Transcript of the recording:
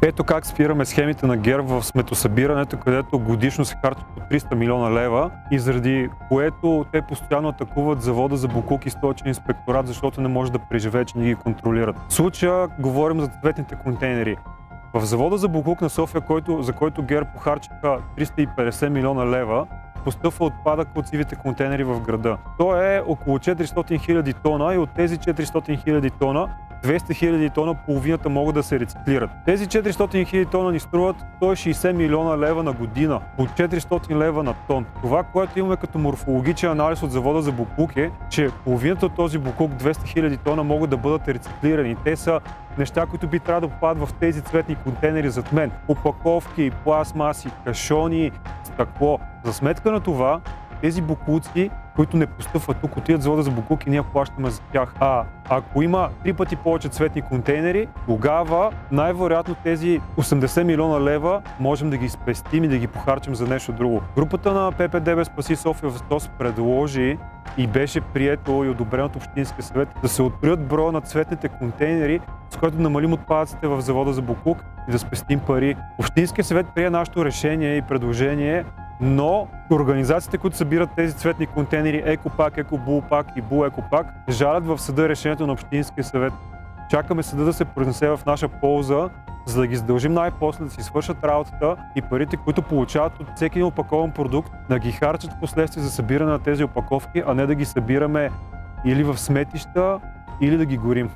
Ето как спираме схемите на ГЕРБ в сметосъбирането, където годишно се харчат по 300 милиона лева и заради което те постоянно атакуват завода за боклук и столичен инспекторат, защото не може да преживее, че не ги контролират. В случая говорим за цветните контейнери. В завода за боклук на София, за който ГЕРБ похарчиха 350 милиона лева, постъпва отпадък от сивите контейнери в града. То е около 400 хиляди тона и от тези 400 хиляди тона 200 хиляди тона, половината могат да се рециклират. Тези 400 хиляди тона ни струват 160 милиона лева на година, по 400 лева на тон. Това, което имаме като морфологичен анализ от завода за боклук е, че половината от този боклук, 200 хиляди тона, могат да бъдат рециклирани. Те са неща, които би трябвало да попадат в тези цветни контейнери зад мен. Опаковки, пластмаси, кашони, стъкло. За сметка на това, тези боклуци, които не постъпват тук, отиват в завода за боклук и ние плащаме за тях. Ако има 3 пъти повече цветни контейнери, тогава най-вероятно тези 80 милиона лева можем да ги спестим и да ги похарчим за нещо друго. Групата на ППДБ Спаси София в СТОС предложи и беше прието и одобрено от Общинския съвет да се откроят броя на цветните контейнери, с което да намалим отпадъците в завода за боклук и да спестим пари. Общинския съвет прие нашето решение и предложение, но организациите, които събират тези цветни контейнери, Екопак, Екобулпак и Буекопак, жалят в съда решението на Общинския съвет. Чакаме съда да се произнесе в наша полза, за да ги задължим най-после да си свършат работата и парите, които получават от всеки опакован продукт, да ги харчат в последствие за събиране на тези опаковки, а не да ги събираме или в сметища, или да ги горим.